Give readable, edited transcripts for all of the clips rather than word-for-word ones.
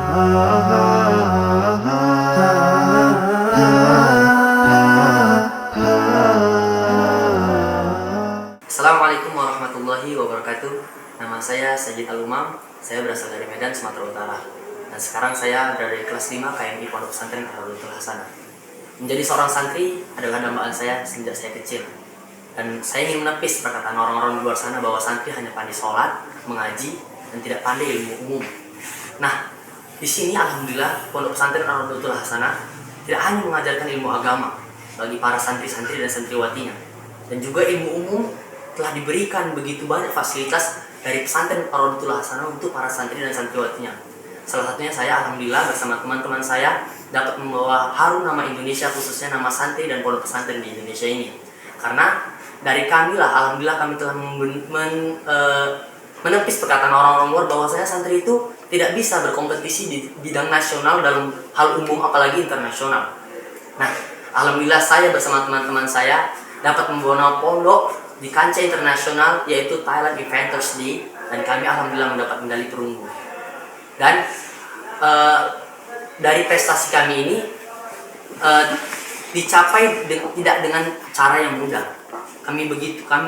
Assalamualaikum warahmatullahi wabarakatuh. Nama saya Sajid Alumam. Saya berasal dari Medan, Sumatera Utara. Dan sekarang saya berada di kelas 5 KMI Pondok Pesantren Al-Hudatul Hasanah. Menjadi seorang santri adalah dambaan saya sejak saya kecil. Dan saya ingin menepis perkataan orang-orang di luar sana bahwa santri hanya pandai sholat, mengaji, dan tidak pandai ilmu umum. Nah, di sini alhamdulillah Pondok Pesantren Al-Hudatul Hasanah tidak hanya mengajarkan ilmu agama bagi para santri-santri dan santriwatinya, dan juga ilmu umum telah diberikan begitu banyak fasilitas dari pesantren Al-Hudatul Hasanah untuk para santri dan santriwatinya. Salah satunya saya alhamdulillah bersama teman-teman saya dapat membawa harum nama Indonesia, khususnya nama santri dan pondok pesantren di Indonesia ini. Karena dari kami lah alhamdulillah kami telah menepis perkataan orang-orang luar bahwasanya santri itu tidak bisa berkompetisi di bidang nasional dalam hal umum apalagi internasional. Nah, alhamdulillah saya bersama teman-teman saya dapat membawa nama pondok di kancah internasional yaitu Thailand Inventors Day, dan kami alhamdulillah mendapat medali perunggu. Dan dari prestasi kami ini dicapai tidak dengan cara yang mudah. Kami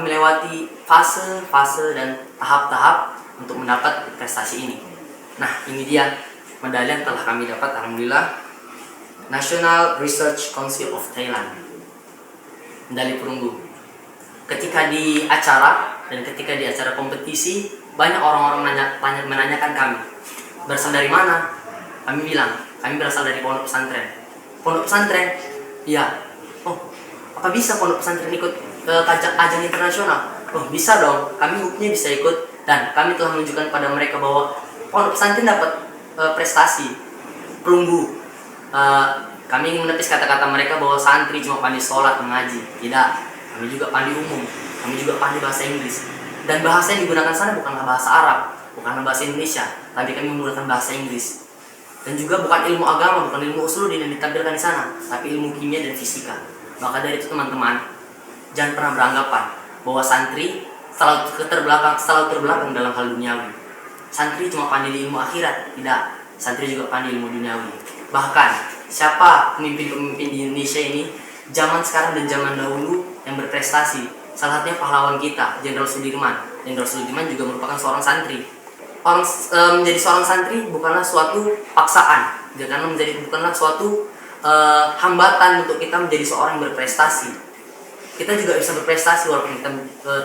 melewati fase-fase dan tahap-tahap untuk mendapat prestasi ini. Nah, ini dia medali yang telah kami dapat alhamdulillah. National Research Council of Thailand, medali perunggu. Ketika di acara kompetisi, banyak orang-orang menanyakan kami berasal dari mana. Kami bilang kami berasal dari pondok pesantren. Pondok pesantren? Iya. Oh, apa bisa pondok pesantren ikut ke ajang internasional? Oh, bisa dong. Kami buktinya bisa ikut, dan kami telah menunjukkan pada mereka bahwa pondok pesantren dapat prestasi perunggu. Kami ingin menepis kata-kata mereka bahwa santri cuma pandai sholat, mengaji. Tidak. Kami juga pandai umum, kami juga pandai bahasa Inggris. Dan bahasa yang digunakan sana bukanlah bahasa Arab, bukanlah bahasa Indonesia, tapi kami menggunakan bahasa Inggris. Dan juga bukan ilmu agama, bukan ilmu usuluddin yang ditampilkan di sana, tapi ilmu kimia dan fisika. Maka dari itu teman-teman, jangan pernah beranggapan bahwa santri selalu terbelakang dalam hal duniawi. Santri cuma pandai di ilmu akhirat, tidak. Santri juga pandai ilmu duniawi. Bahkan siapa pemimpin-pemimpin di Indonesia ini zaman sekarang dan zaman dahulu yang berprestasi, salah satunya pahlawan kita, Jenderal Sudirman. Jenderal Sudirman juga merupakan seorang santri. Menjadi seorang santri bukanlah suatu paksaan, bukanlah suatu hambatan untuk kita menjadi seorang yang berprestasi. Kita juga bisa berprestasi walaupun kita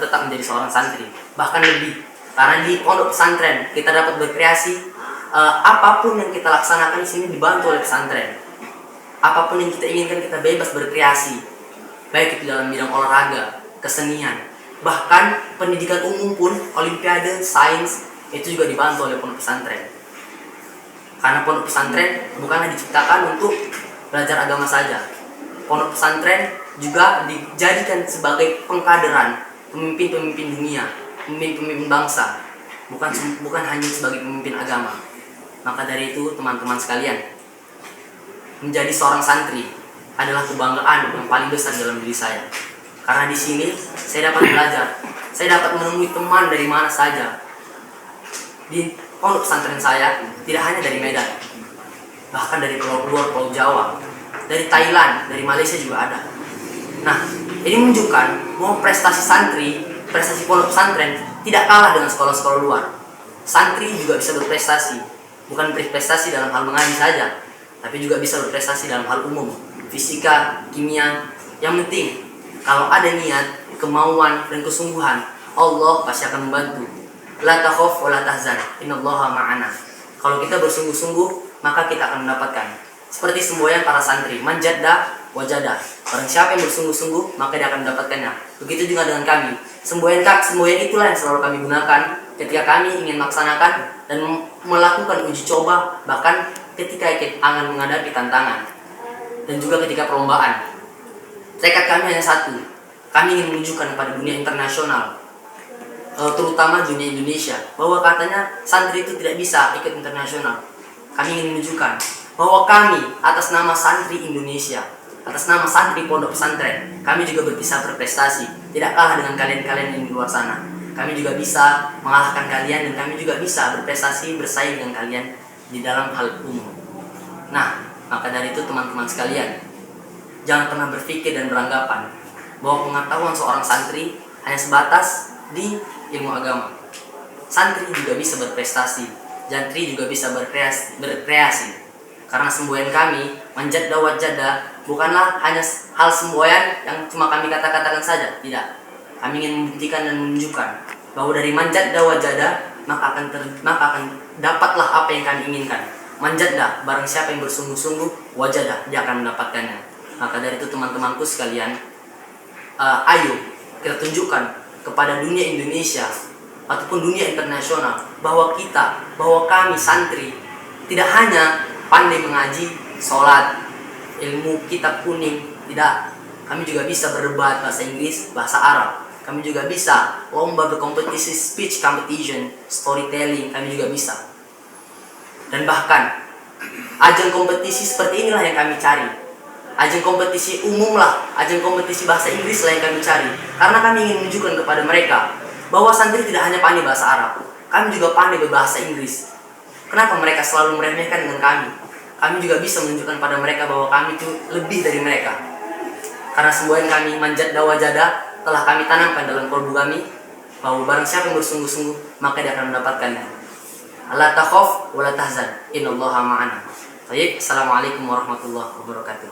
tetap menjadi seorang santri, bahkan lebih. Karena di pondok pesantren kita dapat berkreasi, apapun yang kita laksanakan di sini dibantu oleh pesantren. Apapun yang kita inginkan kita bebas berkreasi, baik itu dalam bidang olahraga, kesenian, bahkan pendidikan umum pun, olimpiade, sains, itu juga dibantu oleh pondok pesantren. Karena pondok pesantren bukanlah diciptakan untuk belajar agama saja. Pondok pesantren juga dijadikan sebagai pengkaderan pemimpin-pemimpin dunia, pemimpin-pemimpin bangsa, bukan hanya sebagai pemimpin agama. Maka dari itu teman-teman sekalian, menjadi seorang santri adalah kebanggaan yang paling besar dalam diri saya. Karena di sini saya dapat belajar, saya dapat menemui teman dari mana saja. Di pondok pesantren saya tidak hanya dari Medan, bahkan dari luar Pulau Jawa, dari Thailand, dari Malaysia juga ada. Nah, ini menunjukkan bahwa prestasi pondok pesantren tidak kalah dengan sekolah-sekolah luar. Santri juga bisa berprestasi, bukan berprestasi dalam hal mengaji saja, tapi juga bisa berprestasi dalam hal umum, fisika, kimia. Yang penting, kalau ada niat, kemauan, dan kesungguhan, Allah pasti akan membantu. La takhaf wa la tahzan, innallaha ma'ana. Kalau kita bersungguh-sungguh, maka kita akan mendapatkan. Seperti semboyan para santri, manjadda wajadah. Barang siapa yang bersungguh-sungguh, maka dia akan mendapatkannya. Begitu juga dengan kami. Semboyan itulah yang selalu kami gunakan ketika kami ingin melaksanakan dan melakukan uji coba, bahkan ketika akan menghadapi tantangan, dan juga ketika perlombaan. Tekad kami hanya satu, kami ingin menunjukkan pada dunia internasional, terutama dunia Indonesia, bahwa katanya santri itu tidak bisa ikut internasional. Kami ingin menunjukkan bahwa kami atas nama santri Indonesia, atas nama santri pondok pesantren, kami juga bisa berprestasi, tidak kalah dengan kalian-kalian yang di luar sana. Kami juga bisa mengalahkan kalian, dan kami juga bisa berprestasi bersaing dengan kalian di dalam hal umum. Nah, maka dari itu teman-teman sekalian, jangan pernah berpikir dan beranggapan bahwa pengetahuan seorang santri hanya sebatas di ilmu agama. Santri juga bisa berprestasi, santri juga bisa berkreasi. Karena semboyan kami, manjadda wajadda, bukanlah hanya hal semboyan yang cuma kami katakan saja, tidak. Kami ingin membuktikan dan menunjukkan bahwa dari manjadda wajadda maka akan dapatlah apa yang kami inginkan. Manjadda, barang siapa yang bersungguh-sungguh, wajadda, dia akan mendapatkannya. Maka dari itu teman-temanku sekalian, ayo kita tunjukkan kepada dunia Indonesia ataupun dunia internasional bahwa kami santri tidak hanya pandai mengaji, sholat, ilmu kitab kuning, tidak. Kami juga bisa berdebat bahasa Inggris, bahasa Arab. Kami juga bisa lomba berkompetisi, speech competition, storytelling, kami juga bisa. Dan bahkan ajang kompetisi seperti inilah yang kami cari. Ajang kompetisi umum lah, ajang kompetisi bahasa Inggris lah yang kami cari. Karena kami ingin menunjukkan kepada mereka bahwa santri tidak hanya pandai bahasa Arab, kami juga pandai berbahasa Inggris. Kenapa mereka selalu meremehkan dengan kami? Kami juga bisa menunjukkan pada mereka bahwa kami itu lebih dari mereka. Karena semboyan kami manjadda wajadda telah kami tanamkan dalam kalbu kami bahwa barang siapa yang bersungguh-sungguh maka dia akan mendapatkannya. La takhaf wa la tahzan, innallaha ma'ana. Baik, assalamualaikum warahmatullahi wabarakatuh.